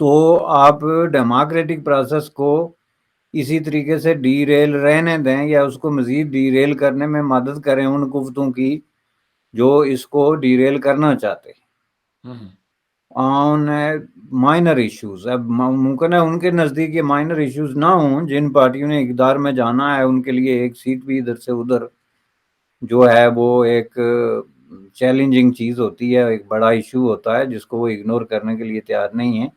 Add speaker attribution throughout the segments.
Speaker 1: تو آپ democratic process کو اسی طریقے سے ڈی ریل رہنے دیں یا اس کو مزید ڈی ریل کرنے میں مدد کریں ان قوتوں کی جو اس کو ڈی ریل کرنا چاہتے ہیں آن مائنر ایشوز. اب ممکن ہے ان کے نزدیک یہ مائنر ایشوز نہ ہوں. جن پارٹیوں نے اقتدار میں جانا ہے ان کے لیے ایک سیٹ بھی ادھر سے ادھر جو ہے وہ ایک چیلنجنگ چیز ہوتی ہے, ایک بڑا ایشو ہوتا ہے جس کو وہ اگنور کرنے کے لیے تیار نہیں ہیں,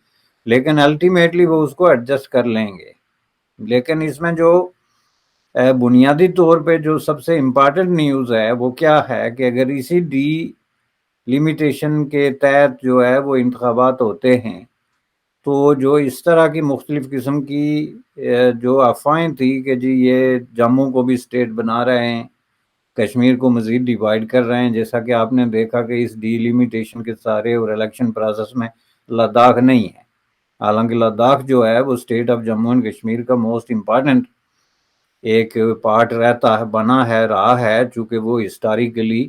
Speaker 1: لیکن الٹیمیٹلی وہ اس کو ایڈجسٹ کر لیں گے. لیکن اس میں جو بنیادی طور پہ جو سب سے امپارٹنٹ نیوز ہے وہ کیا ہے کہ اگر اسی ڈی لمیٹیشن کے تحت جو ہے وہ انتخابات ہوتے ہیں تو جو اس طرح کی مختلف قسم کی جو افواہیں تھی کہ جی یہ جموں کو بھی اسٹیٹ بنا رہے ہیں, کشمیر کو مزید ڈیوائیڈ کر رہے ہیں, جیسا کہ آپ نے دیکھا کہ اس ڈی لمیٹیشن کے سارے اور الیکشن پروسیس میں لداخ نہیں ہے. حالانکہ لداخ جو ہے وہ state of Jammu and Kashmir کا موسٹ امپارٹنٹ ایک پارٹ بنا ہے, رہا ہے, چونکہ وہ ہسٹوریکلی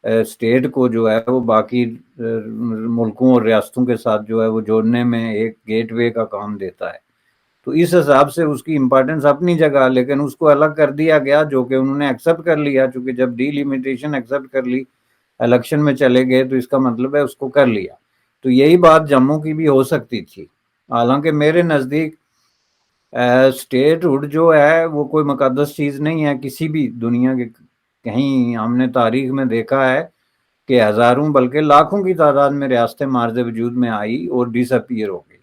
Speaker 1: اسٹیٹ کو جو ہے وہ باقی ملکوں اور ریاستوں کے ساتھ جو ہے وہ جوڑنے میں ایک گیٹ وے کا کام دیتا ہے. تو اس حساب سے اس کی امپورٹنس اپنی جگہ, لیکن اس کو الگ کر دیا گیا جو کہ انہوں نے ایکسیپٹ کر لیا, چونکہ جب ڈی لمیٹیشن ایکسیپٹ کر لی الیکشن میں چلے گئے تو اس کا مطلب ہے اس کو کر لیا. تو یہی بات جموں کی بھی ہو سکتی تھی. حالانکہ میرے نزدیک اسٹیٹ ہوڈ جو ہے وہ کوئی مقدس چیز نہیں ہے. کسی بھی دنیا کے کہیں ہم نے تاریخ میں دیکھا ہے کہ ہزاروں بلکہ لاکھوں کی تعداد میں ریاستیں مارز وجود میں آئی اور ڈس اپیئر ہو گئی.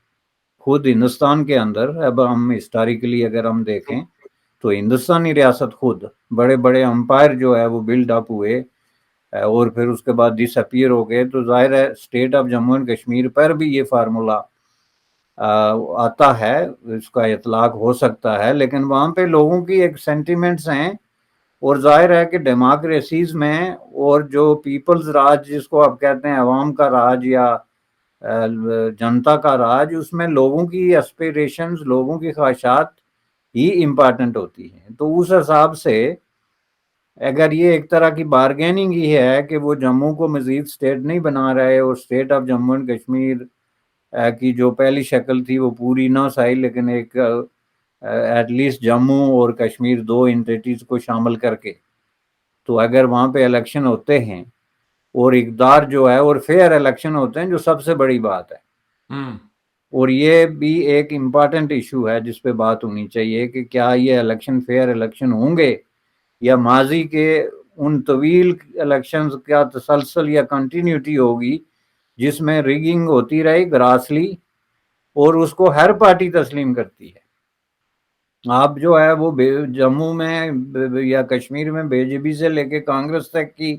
Speaker 1: خود ہندوستان کے اندر اب ہم ہسٹوریکلی اگر ہم دیکھیں تو ہندوستانی ریاست خود بڑے بڑے امپائر جو ہے وہ بلڈ اپ ہوئے اور پھر اس کے بعد ڈس اپیئر ہو گئے. تو ظاہر ہے state of Jammu and Kashmir پر بھی یہ فارمولا آتا ہے, اس کا اطلاق ہو سکتا ہے, لیکن وہاں پہ لوگوں کی ایک سینٹیمنٹس ہیں اور ظاہر ہے کہ ڈیموکریسیز میں اور جو پیپلز راج جس کو آپ کہتے ہیں عوام کا راج یا جنتا کا راج, اس میں لوگوں کی اسپیریشنز, لوگوں کی خواہشات ہی امپارٹنٹ ہوتی ہیں. تو اس حساب سے اگر یہ ایک طرح کی بارگیننگ ہی ہے کہ وہ جموں کو مزید اسٹیٹ نہیں بنا رہے اور state of Jammu and Kashmir کی جو پہلی شکل تھی وہ پوری نہ سائی, لیکن ایک ایٹ لیسٹ جموں اور کشمیر دو انٹیٹیز کو شامل کر کے, تو اگر وہاں پہ الیکشن ہوتے ہیں اور اقتدار جو ہے اور فیئر الیکشن ہوتے ہیں جو سب سے بڑی بات ہے, اور یہ بھی ایک امپارٹنٹ ایشو ہے جس پہ بات ہونی چاہیے کہ کیا یہ الیکشن فیئر الیکشن ہوں گے یا ماضی کے ان طویل الیکشنز کا تسلسل یا کنٹینیوٹی ہوگی جس میں ریگنگ ہوتی رہی گراسلی اور اس کو ہر پارٹی تسلیم کرتی ہے. آپ جو ہے وہ جموں میں یا کشمیر میں بی جے پی سے لے کے کانگریس تک کی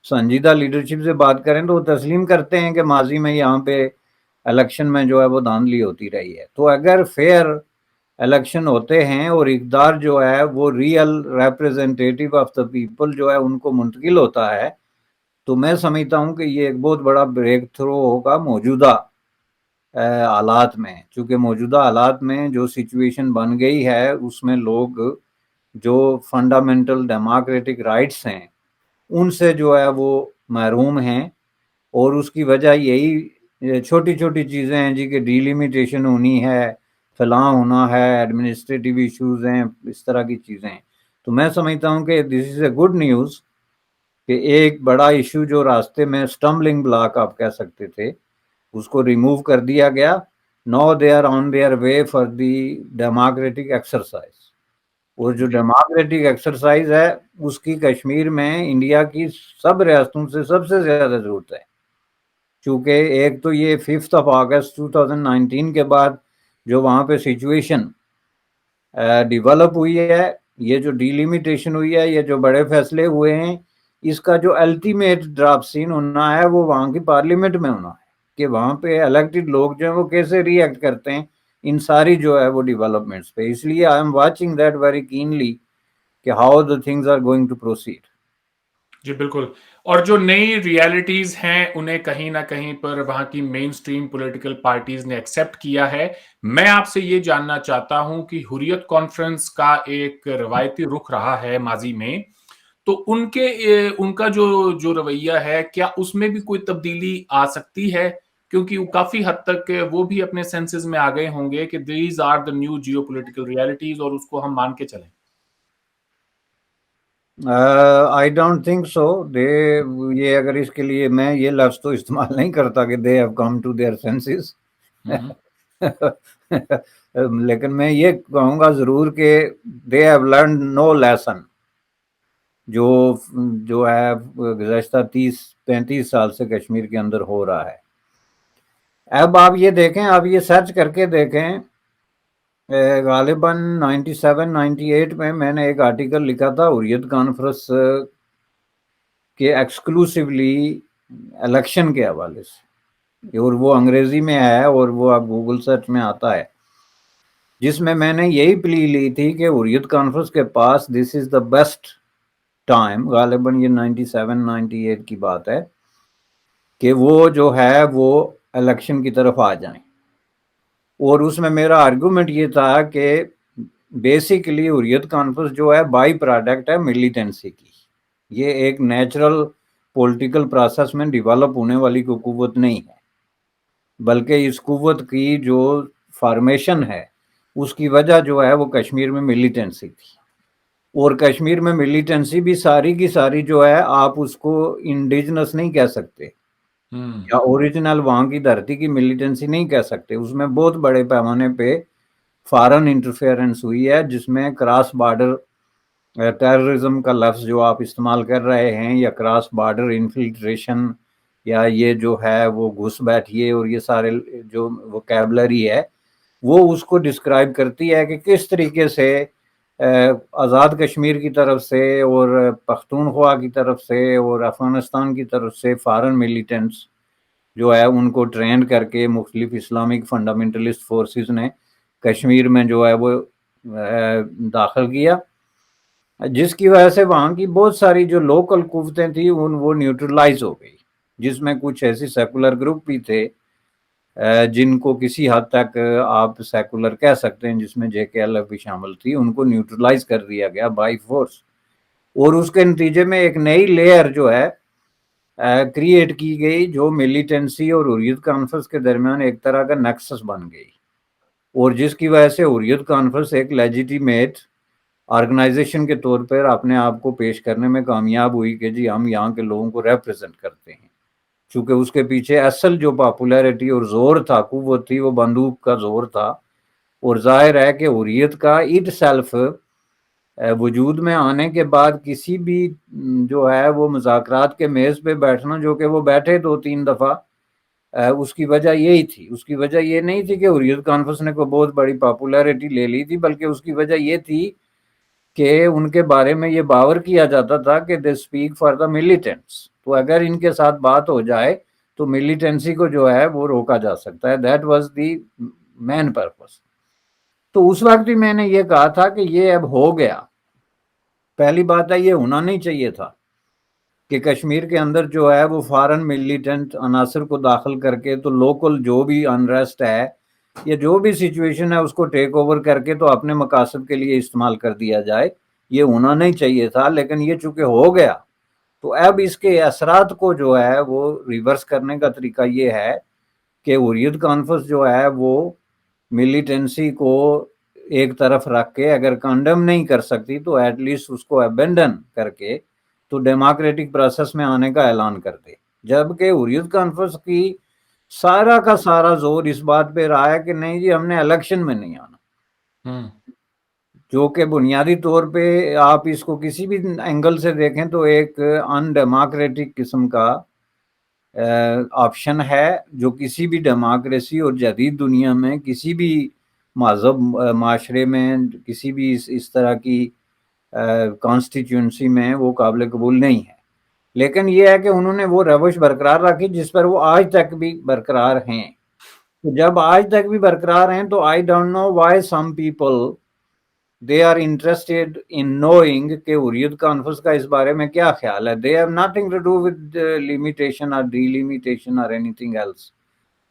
Speaker 1: سنجیدہ لیڈرشپ سے بات کریں تو وہ تسلیم کرتے ہیں کہ ماضی میں یہاں پہ الیکشن میں جو ہے وہ دھاندلی ہوتی رہی ہے. تو اگر فیئر الیکشن ہوتے ہیں اور اقتدار جو ہے وہ real representative of the people جو ہے ان کو منتقل ہوتا ہے, تو میں سمجھتا ہوں کہ یہ ایک بہت بڑا بریک تھرو ہوگا موجودہ حالات میں. چونکہ موجودہ حالات میں جو سچویشن بن گئی ہے اس میں لوگ جو فنڈامنٹل ڈیموکریٹک رائٹس ہیں ان سے جو ہے وہ محروم ہیں, اور اس کی وجہ یہی چھوٹی چھوٹی چیزیں ہیں جی کہ ڈی لمیٹیشن ہونی ہے, فلاں ہونا ہے, ایڈمنسٹریٹو ایشوز ہیں, اس طرح کی چیزیں ہیں. تو میں سمجھتا ہوں کہ دس از اے گڈ نیوز کہ ایک بڑا ایشو جو راستے میں اسٹمبلنگ بلاک آپ کہہ سکتے تھے اس کو ریموو کر دیا گیا. No they are on their way for the democratic exercise, اور جو ڈیموکریٹک ایکسرسائز ہے اس کی کشمیر میں انڈیا کی سب ریاستوں سے سب سے زیادہ ضرورت ہے. چونکہ ایک تو یہ 5 اگست 2019 کے بعد جو وہاں پہ سچویشن ڈیولپ ہوئی ہے, یہ جو ڈی لمیٹیشن ہوئی ہے, یہ جو بڑے فیصلے ہوئے ہیں, اس کا جو الٹیمیٹ ڈراپ سین ہونا ہے وہ وہاں کی پارلیمنٹ میں ہونا ہے کہ وہاں پہ الیکٹڈ لوگ جو ہیں وہ کیسے ری ایکٹ کرتے ہیں ان ساری جو ہے وہ ڈیولپمنٹس پہ. اس لیے I am watching that very keenly کہ how the things are going to proceed.
Speaker 2: جی بالکل. اور جو نئی ریالٹیز ہیں انہیں کہیں نہ کہیں پر وہاں کی مین سٹریم پولیٹیکل پارٹیز نے ایکسیپٹ کیا ہے. میں آپ سے یہ جاننا چاہتا ہوں کہ حریت کانفرنس کا ایک روایتی رخ رہا ہے ماضی میں, تو ان کا جو رویہ ہے کیا اس میں بھی کوئی تبدیلی آ سکتی ہے؟ کیونکہ وہ کافی حد تک وہ بھی اپنے سینسز میں آ گئے ہوں گے کہ these are the new geopolitical realities اور اس کو ہم مان کے چلیں.
Speaker 1: I don't think so. یہ اگر اس کے لیے میں یہ لفظ تو استعمال نہیں کرتا کہ they have come to their senses, لیکن میں یہ کہوں گا ضرور کہ they have learned no lesson جو ہے گزشتہ 30-35 سال سے کشمیر کے اندر ہو رہا ہے. اب آپ یہ دیکھیں، آپ یہ سرچ کر کے دیکھیں، غالباً 97-98 میں نے ایک آرٹیکل لکھا تھا حریت کانفرنس کے ایکسکلوسیولی الیکشن کے حوالے سے، اور وہ انگریزی میں ہے اور وہ آپ گوگل سرچ میں آتا ہے، جس میں نے یہی پلی لی تھی کہ حریت کانفرنس کے پاس دس از دا بیسٹ ٹائم، غالباً یہ 97-98 کی بات ہے، کہ وہ جو ہے وہ الیکشن کی طرف آ جائیں. اور اس میں میرا آرگومنٹ یہ تھا کہ بیسیکلی حریت کانفرنس جو ہے بائی پروڈکٹ ہے ملیٹنسی کی. یہ ایک نیچرل پولیٹیکل پروسیس میں ڈیولپ ہونے والی کوئی قوت نہیں ہے، بلکہ اس قوت کی جو فارمیشن ہے اس کی وجہ جو ہے وہ کشمیر میں ملیٹنسی تھی. اور کشمیر میں ملیٹنسی بھی ساری کی ساری جو ہے آپ اس کو انڈیجنس نہیں کہہ سکتے یا اوریجنل وہاں کی دھرتی کی ملیٹنسی نہیں کہہ سکتے. اس میں بہت بڑے پیمانے پہ فارن انٹرفیئرنس ہوئی ہے، جس میں کراس بارڈر ٹیررزم کا لفظ جو آپ استعمال کر رہے ہیں، یا کراس بارڈر انفلٹریشن، یا یہ جو ہے وہ گھس بیٹھیے، اور یہ سارے جو ووکیبلری ہے وہ اس کو ڈسکرائب کرتی ہے کہ کس طریقے سے آزاد کشمیر کی طرف سے اور پختونخوا کی طرف سے اور افغانستان کی طرف سے فارن ملیٹنٹس جو ہے ان کو ٹرینڈ کر کے مختلف اسلامک فنڈامنٹلسٹ فورسز نے کشمیر میں جو ہے وہ داخل کیا، جس کی وجہ سے وہاں کی بہت ساری جو لوکل قوتیں تھیں وہ نیوٹرلائز ہو گئی، جس میں کچھ ایسی سیکولر گروپ بھی تھے جن کو کسی حد تک آپ سیکولر کہہ سکتے ہیں، جس میں جے کے ایل ایف بھی شامل تھی، ان کو نیوٹرلائز کر دیا گیا بائی فورس. اور اس کے نتیجے میں ایک نئی لیئر جو ہے کریٹ کی گئی، جو ملیٹنسی اور حریت کانفرنس کے درمیان ایک طرح کا نیکسس بن گئی، اور جس کی وجہ سے حریت کانفرنس ایک لیجیٹیمیٹ آرگنائزیشن کے طور پر اپنے آپ کو پیش کرنے میں کامیاب ہوئی کہ جی ہم یہاں کے لوگوں کو ریپرزینٹ کرتے ہیں. چونکہ اس کے پیچھے اصل جو پاپولیرٹی اور زور تھا، قوت تھی، وہ بندوق کا زور تھا. اور ظاہر ہے کہ حریت کا اٹ سیلف وجود میں آنے کے بعد کسی بھی جو ہے وہ مذاکرات کے میز پہ بیٹھنا، جو کہ وہ بیٹھے 2-3 دفعہ، اس کی وجہ یہی تھی. اس کی وجہ یہ نہیں تھی کہ حریت کانفرنس نے کوئی بہت بڑی پاپولیرٹی لے لی تھی، بلکہ اس کی وجہ یہ تھی کہ ان کے بارے میں یہ باور کیا جاتا تھا کہ they speak for the militants. تو اگر ان کے ساتھ بات ہو جائے تو ملیٹنسی کو جو ہے وہ روکا جا سکتا ہے. That was the main purpose. تو اس وقت بھی میں نے یہ کہا تھا کہ یہ اب ہو گیا. پہلی بات ہے یہ ہونا نہیں چاہیے تھا کہ کشمیر کے اندر جو ہے وہ فارن ملیٹنٹ عناصر کو داخل کر کے تو لوکل جو بھی انریسٹ ہے یا جو بھی سچویشن ہے اس کو ٹیک اوور کر کے تو اپنے مقاصد کے لیے استعمال کر دیا جائے. یہ ہونا نہیں چاہیے تھا، لیکن یہ چونکہ ہو گیا تو اب اس کے اثرات کو جو ہے وہ ریورس کرنے کا طریقہ یہ ہے کہ حریت کانفرنس جو ہے وہ ملیٹنسی کو ایک طرف رکھ کے اگر کنڈم نہیں کر سکتی تو ایٹ لیسٹ اس کو ابینڈن کر کے تو ڈیموکریٹک پروسیس میں آنے کا اعلان کر دے. جبکہ حریت کانفرنس کی سارا کا سارا زور اس بات پہ رہا ہے کہ نہیں جی ہم نے الیکشن میں نہیں آنا، جو کہ بنیادی طور پہ آپ اس کو کسی بھی اینگل سے دیکھیں تو ایک ان ڈیموکریٹک قسم کا آپشن ہے، جو کسی بھی ڈیموکریسی اور جدید دنیا میں کسی بھی مہذب معاشرے میں کسی بھی اس طرح کی کانسٹیٹیوئنسی میں وہ قابل قبول نہیں ہے. لیکن یہ ہے کہ انہوں نے وہ روش برقرار رکھی جس پر وہ آج تک بھی برقرار ہیں. جب آج تک بھی برقرار ہیں تو I don't know why some people they are interested in knowing کہ حریت کانفرنس کا اس بارے میں کیا خیال ہے. They have nothing to do with limitation اور ڈی لمیٹیشن اور اینی تھنگ ایلس.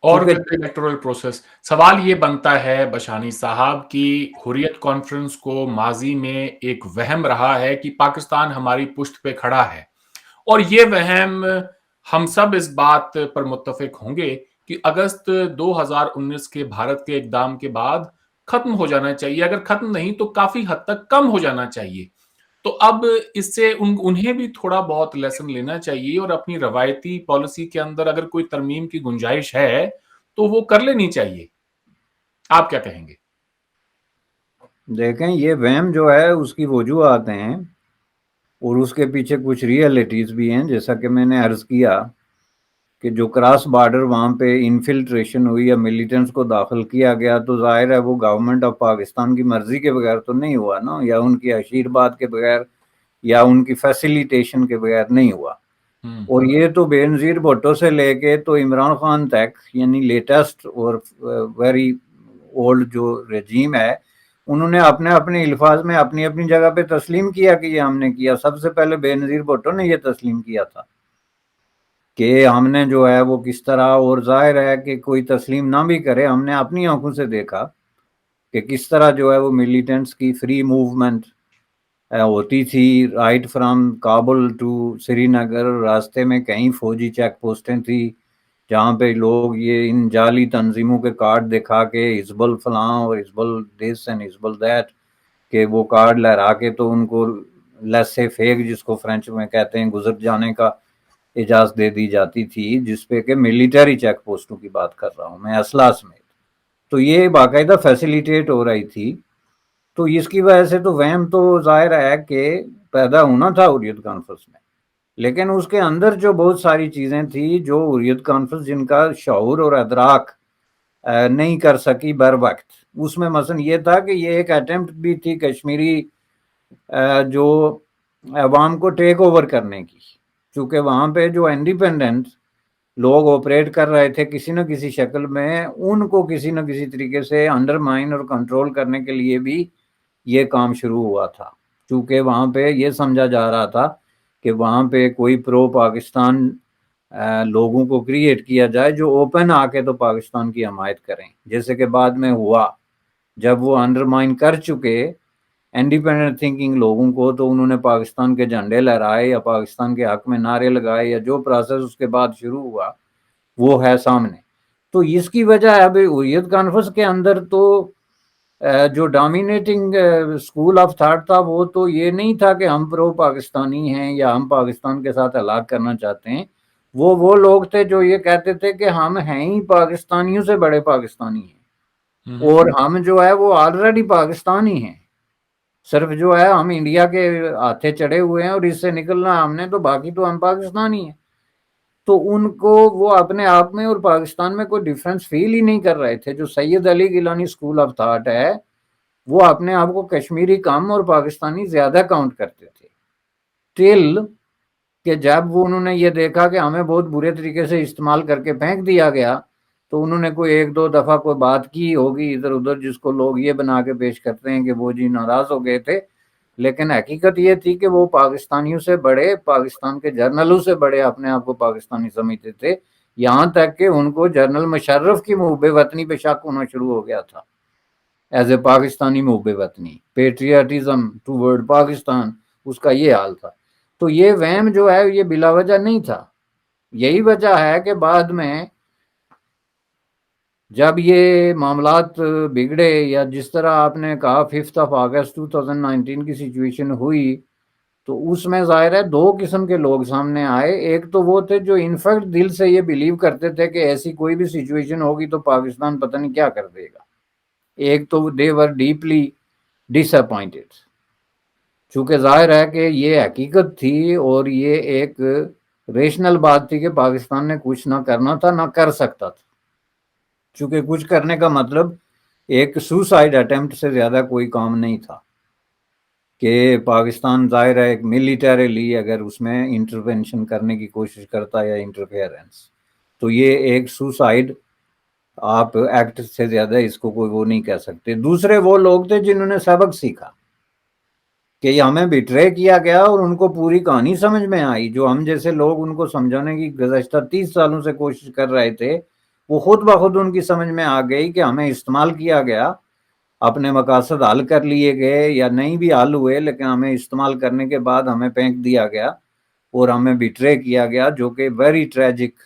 Speaker 2: اور ود الیکٹورل پروسیس. سوال یہ بنتا ہے بشانی صاحب کی حریت کانفرنس کو ماضی میں ایک وہم رہا ہے کہ پاکستان ہماری پشت پہ کھڑا ہے، اور یہ وہم ہم سب اس بات پر متفق ہوں گے کہ اگست 2019 کے بھارت کے اقدام کے بعد ختم ہو جانا چاہیے، اگر ختم نہیں تو کافی حد تک کم ہو جانا چاہیے. تو اب اس سے انہیں بھی تھوڑا بہت لیسن لینا چاہیے اور اپنی روایتی پالیسی کے اندر اگر کوئی ترمیم کی گنجائش ہے تو وہ کر لینی چاہیے. آپ کیا کہیں گے؟
Speaker 1: دیکھیں، یہ وہم جو ہے اس کی وجوہات ہیں اور اس کے پیچھے کچھ ریئلٹیز بھی ہیں. جیسا کہ میں نے عرض کیا کہ جو کراس بارڈر وہاں پہ انفلٹریشن ہوئی یا ملیٹنٹس کو داخل کیا گیا، تو ظاہر ہے وہ گورنمنٹ آف پاکستان کی مرضی کے بغیر تو نہیں ہوا نا، یا ان کی آشیرواد کے بغیر یا ان کی فیسیلیٹیشن کے بغیر نہیں ہوا. اور یہ تو بے نظیر بھٹو سے لے کے تو عمران خان تک، یعنی لیٹسٹ اور ویری اولڈ جو رجیم ہے، انہوں نے اپنے اپنے الفاظ میں اپنی اپنی جگہ پہ تسلیم کیا کہ یہ ہم نے کیا. سب سے پہلے بے نظیر بھٹو نے یہ تسلیم کیا تھا کہ ہم نے جو ہے وہ کس طرح، اور ظاہر ہے کہ کوئی تسلیم نہ بھی کرے، ہم نے اپنی آنکھوں سے دیکھا کہ کس طرح جو ہے وہ ملیٹنٹس کی فری موومنٹ ہوتی تھی رائٹ فرام کابل ٹو سری نگر. راستے میں کئی فوجی چیک پوسٹیں تھی جہاں پہ لوگ یہ ان جعلی تنظیموں کے کارڈ دکھا کے حزب فلاں اور حزب دس اینڈ حزب دیٹ کہ وہ کارڈ لہرا کے تو ان کو لیسے فیک، جس کو فرینچ میں کہتے ہیں، گزر جانے کا اجازت دے دی جاتی تھی، جس پہ کہ ملیٹری چیک پوسٹوں کی بات کر رہا ہوں میں، اسلحہ سمیت. تو یہ باقاعدہ فیسیلیٹیٹ ہو رہی تھی. تو اس کی وجہ سے تو وہم تو ظاہر ہے کہ پیدا ہونا تھا حریت کانفرنس میں، لیکن اس کے اندر جو بہت ساری چیزیں تھیں جو حریت کانفرنس جن کا شعور اور ادراک نہیں کر سکی بر وقت. اس میں مثلا یہ تھا کہ یہ ایک اٹیمپٹ بھی تھی کشمیری جو عوام کو ٹیک اوور کرنے کی، چونکہ وہاں پہ جو انڈیپینڈنٹ لوگ آپریٹ کر رہے تھے کسی نہ کسی شکل میں، ان کو کسی نہ کسی طریقے سے انڈرمائن اور کنٹرول کرنے کے لیے بھی یہ کام شروع ہوا تھا. چونکہ وہاں پہ یہ سمجھا جا رہا تھا کہ وہاں پہ کوئی پرو پاکستان لوگوں کو کریٹ کیا جائے جو اوپن آ کے تو پاکستان کی حمایت کریں، جیسے کہ بعد میں ہوا. جب وہ انڈرمائن کر چکے انڈیپینڈنٹ تھنکنگ لوگوں کو، تو انہوں نے پاکستان کے جھنڈے لہرائے یا پاکستان کے حق میں نعرے لگائے، یا جو پروسیس اس کے بعد شروع ہوا وہ ہے سامنے. تو اس کی وجہ ہے اب حریت کانفرنس کے اندر تو جو ڈومینیٹنگ اسکول آف تھاٹ تھا وہ تو یہ نہیں تھا کہ ہم پرو پاکستانی ہیں یا ہم پاکستان کے ساتھ ہلاک کرنا چاہتے ہیں. وہ لوگ تھے جو یہ کہتے تھے کہ ہم ہیں ہی پاکستانیوں سے بڑے پاکستانی ہیں، اور ہم جو ہے وہ آلریڈی پاکستانی ہیں، صرف جو ہے ہم انڈیا کے ہاتھے چڑھے ہوئے ہیں اور اس سے نکلنا ہم نے، تو باقی تو ہم پاکستانی ہیں. تو ان کو وہ اپنے آپ میں اور پاکستان میں کوئی ڈیفرنس فیل ہی نہیں کر رہے تھے. جو سید علی گیلانی اسکول آف تھاٹ ہے وہ اپنے آپ کو کشمیری کم اور پاکستانی زیادہ کاؤنٹ کرتے تھے، ٹل کہ جب وہ انہوں نے یہ دیکھا کہ ہمیں بہت برے طریقے سے استعمال کر کے پھینک دیا گیا، تو انہوں نے کوئی ایک دو دفعہ کوئی بات کی ہوگی ادھر ادھر، جس کو لوگ یہ بنا کے پیش کرتے ہیں کہ وہ جی ناراض ہو گئے تھے. لیکن حقیقت یہ تھی کہ وہ پاکستانیوں سے بڑے، پاکستان کے جرنلوں سے بڑے اپنے آپ کو پاکستانی سمجھتے تھے، یہاں تک کہ ان کو جنرل مشرف کی محب وطنی پہ شک ہونا شروع ہو گیا تھا. ایز اے پاکستانی محب وطنی، پیٹریاٹزم ٹوورڈ پاکستان، اس کا یہ حال تھا. تو یہ وہم جو ہے یہ بلا وجہ نہیں تھا. یہی وجہ ہے کہ بعد میں جب یہ معاملات بگڑے، یا جس طرح آپ نے کہا 5 اگست 2019 کی سچویشن ہوئی، تو اس میں ظاہر ہے دو قسم کے لوگ سامنے آئے. ایک تو وہ تھے جو انفیکٹ دل سے یہ بلیو کرتے تھے کہ ایسی کوئی بھی سچویشن ہوگی تو پاکستان پتہ نہیں کیا کر دے گا. ایک تو دے ور ڈیپلی ڈس اپوائنٹڈ، چونکہ ظاہر ہے کہ یہ حقیقت تھی اور یہ ایک ریشنل بات تھی کہ پاکستان نے کچھ نہ کرنا تھا نہ کر سکتا تھا، چونکہ کچھ کرنے کا مطلب ایک سوسائڈ اٹیمپٹ سے زیادہ کوئی کام نہیں تھا کہ پاکستان ظاہر ہے ایک ملیٹریلی اگر اس میں انٹرونشن کرنے کی کوشش کرتا یا انٹرفیئرنس، تو یہ ایک سوسائڈ آپ ایکٹ سے زیادہ اس کو کوئی وہ نہیں کہہ سکتے. دوسرے وہ لوگ تھے جنہوں نے سبق سیکھا کہ ہمیں بٹرے کیا گیا اور ان کو پوری کہانی سمجھ میں آئی. جو ہم جیسے لوگ ان کو سمجھانے کی گزشتہ 30 سالوں سے کوشش کر رہے تھے، وہ خود بخود ان کی سمجھ میں آ گئی کہ ہمیں استعمال کیا گیا، اپنے مقاصد حل کر لیے گئے یا نہیں بھی حل ہوئے، لیکن ہمیں استعمال کرنے کے بعد ہمیں پھینک دیا گیا اور ہمیں بٹرے کیا گیا، جو کہ ویری ٹریجک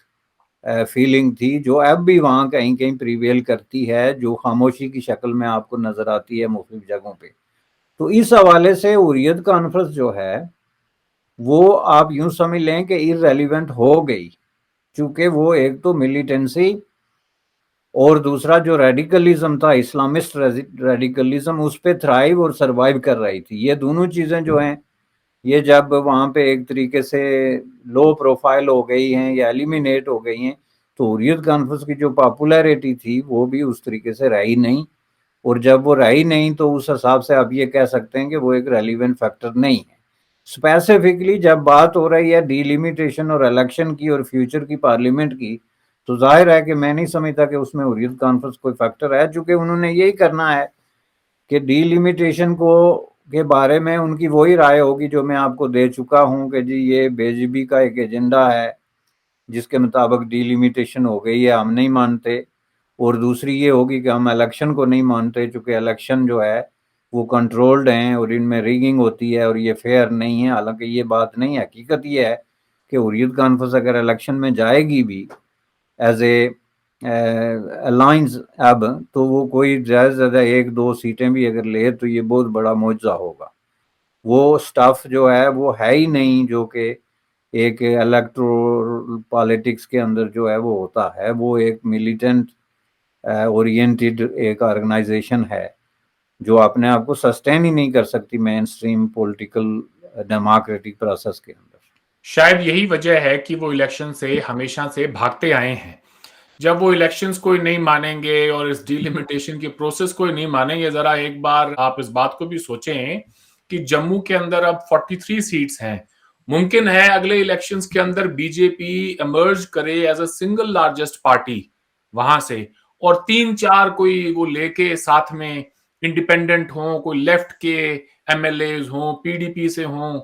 Speaker 1: فیلنگ تھی جو اب بھی وہاں کہیں کہیں پریویل کرتی ہے، جو خاموشی کی شکل میں آپ کو نظر آتی ہے مختلف جگہوں پہ۔ تو اس حوالے سے حریت کانفرنس جو ہے وہ آپ یوں سمجھ لیں کہ irrelevant ہو گئی، چونکہ وہ ایک تو ملیٹنسی اور دوسرا جو ریڈیکلزم تھا، اسلامسٹ ریڈیکلزم، اس پہ تھرائیو اور سروائیو کر رہی تھی۔ یہ دونوں چیزیں جو ہیں یہ جب وہاں پہ ایک طریقے سے لو پروفائل ہو گئی ہیں یا ایلیمینیٹ ہو گئی ہیں، تو حریت کانفرنس کی جو پاپولیرٹی تھی وہ بھی اس طریقے سے رہی نہیں، اور جب وہ رہی نہیں تو اس حساب سے آپ یہ کہہ سکتے ہیں کہ وہ ایک ریلیونٹ فیکٹر نہیں ہے۔ اسپیسیفکلی جب بات ہو رہی ہے ڈی لیمیٹیشن اور الیکشن کی اور فیوچر کی پارلیمنٹ کی، تو ظاہر ہے کہ میں نہیں سمجھتا کہ اس میں حریت کانفرنس کوئی فیکٹر ہے، چونکہ انہوں نے یہی کرنا ہے کہ ڈی لیمیٹیشن کو کے بارے میں ان کی وہی رائے ہوگی جو میں آپ کو دے چکا ہوں کہ جی یہ بے جے کا ایک ایجنڈا ہے جس کے مطابق ڈی لیمیٹیشن ہو گئی ہے، ہم نہیں مانتے، اور دوسری یہ ہوگی کہ ہم الیکشن کو نہیں مانتے چونکہ الیکشن جو ہے وہ کنٹرولڈ ہیں اور ان میں ریگنگ ہوتی ہے اور یہ فیئر نہیں ہے۔ حالانکہ یہ بات نہیں ہے، حقیقت یہ ہے کہ حریت کانفرنس اگر الیکشن میں جائے گی بھی ایز اے الائنس اب، تو وہ کوئی زیادہ سے زیادہ 1-2 سیٹیں بھی اگر لے تو یہ بہت بڑا معجزہ ہوگا۔ وہ سٹاف جو ہے وہ ہے ہی نہیں جو کہ ایک الیکٹرول پالیٹکس کے اندر جو ہے وہ ہوتا ہے، وہ ایک ملیٹنٹ اورینٹڈ ایک آرگنائزیشن ہے جو اپنے آپ کو سسٹین ہی نہیں کر سکتی مین سٹریم پولیٹیکل ڈیموکریٹک پروسیس کے اندر۔
Speaker 2: شاید یہی وجہ ہے کہ وہ الیکشن سے ہمیشہ سے بھاگتے آئے ہیں۔ جب وہ الیکشنز کوئی نہیں مانیں گے اور اس ڈی لیمیٹیشن کی پروسیس کوئی نہیں مانیں گے، ذرا ایک بار آپ اس بات کو بھی سوچیں کہ جموں کے اندر اب 43 سیٹس ہیں، ممکن ہے اگلے الیکشنز کے اندر بی جے پی ایمرج کرے as a single largest party وہاں سے، اور 3-4 کوئی وہ لے کے ساتھ میں انڈیپینڈنٹ ہوں، کوئی لیفٹ کے ایم ایل ایز ہوں، پی ڈی پی سے ہوں،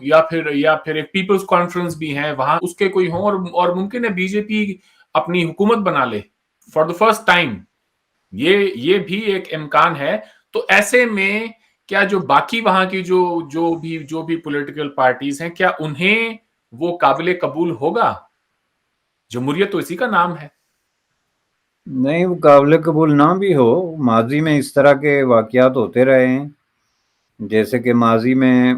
Speaker 2: یا پھر ایک پیپلز کانفرنس بھی ہے وہاں اس کے کوئی ہوں، اور ممکن ہے بی جے پی اپنی حکومت بنا لے فار دا فرسٹ ٹائم، یہ بھی ایک امکان ہے۔ تو ایسے میں کیا جو باقی وہاں کی جو بھی پولیٹیکل پارٹیز ہیں، کیا انہیں وہ قابل قبول ہوگا؟ جمہوریت تو اسی کا نام ہے۔
Speaker 1: نہیں، وہ قابل قبول نہ بھی ہو، ماضی میں اس طرح کے واقعات ہوتے رہے ہیں، جیسے کہ ماضی میں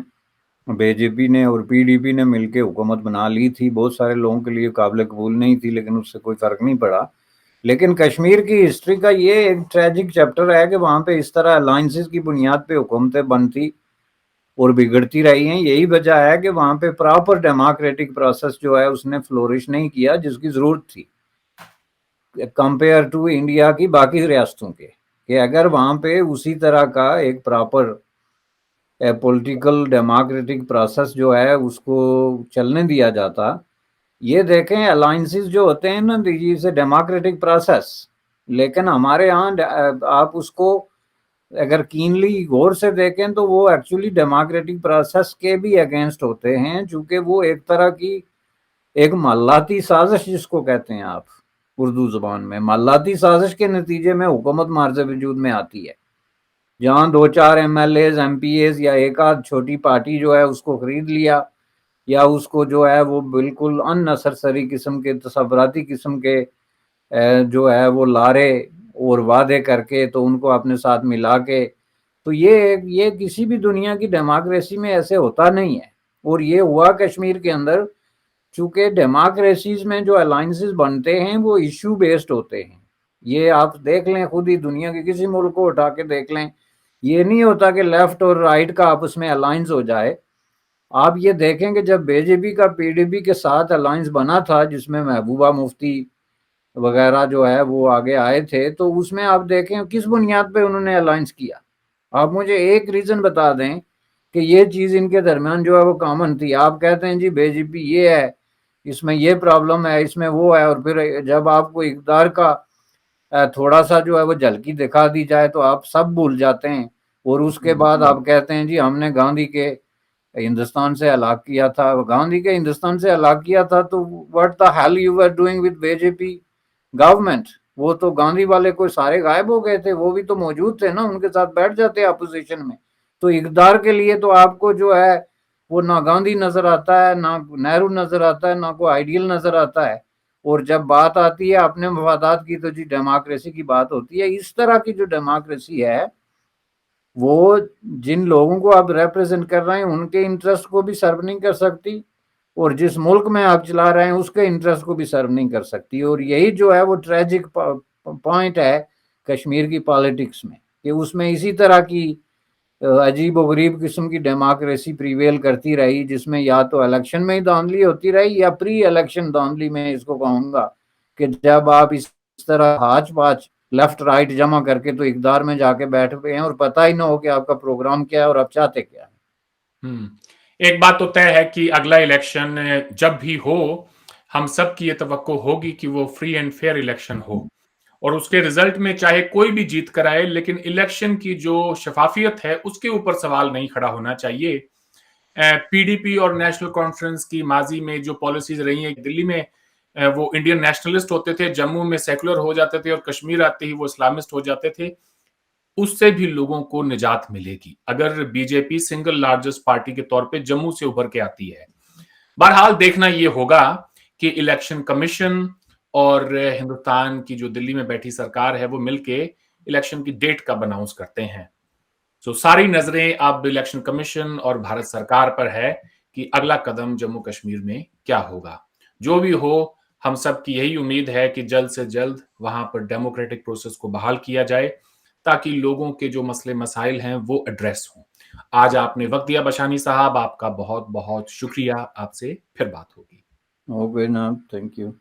Speaker 1: بی جے پی نے اور پی ڈی پی نے مل کے حکومت بنا لی تھی، بہت سارے لوگوں کے لیے قابل قبول نہیں تھی لیکن اس سے کوئی فرق نہیں پڑا۔ لیکن کشمیر کی ہسٹری کا یہ ایک ٹریجک چیپٹر ہے کہ وہاں پہ اس طرح الائنسز کی بنیاد پہ حکومتیں بنتی اور بگڑتی رہی ہیں۔ یہی وجہ ہے کہ وہاں پہ پراپر ڈیموکریٹک پروسیس جو ہے اس نے فلورش نہیں کیا جس کی ضرورت تھی کمپیئر ٹو انڈیا کی باقی ریاستوں کے، کہ اگر وہاں پہ اسی طرح کا ایک پراپر پولیٹیکل ڈیموکریٹک پروسیس جو ہے اس کو چلنے دیا جاتا۔ یہ دیکھیں الائنسز جو ہوتے ہیں نا سے ڈیموکریٹک پروسیس، لیکن ہمارے ہاں آپ اس کو اگر کینلی غور سے دیکھیں تو وہ ایکچولی ڈیموکریٹک پروسیس کے بھی اگینسٹ ہوتے ہیں، چونکہ وہ ایک طرح کی ایک مالاتی سازش جس کو کہتے ہیں آپ اردو زبان میں، مالاتی سازش کے نتیجے میں حکومت مارز وجود میں آتی ہے، جہاں 2-4 M L As M P As یا ایک آدھ چھوٹی پارٹی جو ہے اس کو خرید لیا، یا اس کو جو ہے وہ بالکل ان نسرسری قسم کے تصوراتی قسم کے جو ہے وہ لارے اور وعدے کر کے تو ان کو اپنے ساتھ ملا کے، تو یہ کسی بھی دنیا کی ڈیموکریسی میں ایسے ہوتا نہیں ہے۔ اور یہ ہوا کشمیر کے اندر، چونکہ ڈیموکریسیز میں جو الائنسز بنتے ہیں وہ ایشو بیسڈ ہوتے ہیں۔ یہ آپ دیکھ لیں، خود ہی دنیا کے کسی ملک کو اٹھا کے دیکھ لیں، یہ نہیں ہوتا کہ لیفٹ اور رائٹ کا آپس میں الائنس ہو جائے۔ آپ یہ دیکھیں کہ جب بی جے پی کا پی ڈی پی کے ساتھ الائنس بنا تھا جس میں محبوبہ مفتی وغیرہ جو ہے وہ آگے آئے تھے، تو اس میں آپ دیکھیں کس بنیاد پہ انہوں نے الائنس کیا۔ آپ مجھے ایک ریزن بتا دیں کہ یہ چیز ان کے درمیان جو ہے وہ کامن تھی۔ آپ کہتے ہیں جی بی جے پی یہ ہے، اس میں یہ پرابلم ہے، اس میں وہ ہے، اور پھر جب آپ کو اقتدار کا تھوڑا سا جو ہے وہ جھلکی دکھا دی جائے تو آپ سب بھول جاتے ہیں، اور اس کے بعد آپ کہتے ہیں جی ہم نے گاندھی کے ہندوستان سے ہلاک کیا تھا۔ گاندھی کے ہندوستان سے ہلاک کیا تھا تو what the hell you were doing with B J P government? وہ تو گاندھی والے کوئی سارے غائب ہو گئے تھے، وہ بھی تو موجود تھے نا، ان کے ساتھ بیٹھ جاتے اپوزیشن میں۔ تو اقتدار کے لیے تو آپ کو جو ہے وہ نہ گاندھی نظر آتا ہے، نہ نہرو نظر آتا ہے، نہ کوئی آئیڈیل نظر آتا ہے، اور جب بات آتی ہے اپنے مفادات کی تو جی ڈیموکریسی کی بات ہوتی ہے. اس طرح کی جو ڈیموکریسی ہے وہ جن لوگوں کو آپ ریپرزینٹ کر رہے ہیں ان کے انٹرسٹ کو بھی سرو نہیں کر سکتی, اور جس ملک میں آپ چلا رہے ہیں اس کے انٹرسٹ کو بھی سرو نہیں کر سکتی. اور یہی جو ہے وہ ٹریجک پوائنٹ ہے کشمیر کی پالیٹکس میں, کہ اس میں اسی طرح کی عجیب و غریب قسم کی ڈیموکریسی پریویل کرتی رہی, جس میں یا تو الیکشن میں ہی دھاندلی ہوتی رہی یا پری الیکشن دھاندلی میں اس کو کہوں گا, کہ جب آپ اس طرح ہاچ پاچ لیفٹ رائٹ جمع کر کے تو اقتدار میں جا کے بیٹھ پہ ہیں اور پتہ ہی نہ ہو کہ آپ کا پروگرام کیا ہے اور آپ چاہتے کیا ہے.
Speaker 2: ایک بات تو طے ہے کہ اگلا الیکشن جب بھی ہو ہم سب کی یہ توقع ہوگی کہ وہ فری اینڈ فیئر الیکشن ہو, اور اس کے رزلٹ میں چاہے کوئی بھی جیت کر آئے لیکن الیکشن کی جو شفافیت ہے اس کے اوپر سوال نہیں کھڑا ہونا چاہیے. پی ڈی پی اور نیشنل کانفرنس کی ماضی میں جو پالیسیز رہی ہیں, دلی میں وہ انڈین نیشنلسٹ ہوتے تھے, جموں میں سیکولر ہو جاتے تھے, اور کشمیر آتے ہی وہ اسلامسٹ ہو جاتے تھے. اس سے بھی لوگوں کو نجات ملے گی اگر بی جے پی سنگل لارجسٹ پارٹی کے طور پہ جموں سے ابھر کے آتی ہے. بہرحال دیکھنا یہ ہوگا کہ الیکشن کمیشن اور ہندوستان کی جو دلی میں بیٹھی سرکار ہے وہ مل کے الیکشن کی ڈیٹ کب اناؤنس کرتے ہیں. ساری نظریں اب الیکشن کمیشن اور بھارت سرکار پر ہے کہ اگلا قدم جموں کشمیر میں کیا ہوگا. جو بھی ہو ہم سب کی یہی امید ہے کہ جلد سے جلد وہاں پر ڈیموکریٹک پروسیس کو بحال کیا جائے تاکہ لوگوں کے جو مسئلے مسائل ہیں وہ ایڈریس ہوں. آج آپ نے وقت دیا بشانی صاحب, آپ کا بہت بہت شکریہ. آپ سے پھر بات ہوگی.
Speaker 1: اوکے نا, تھینک یو.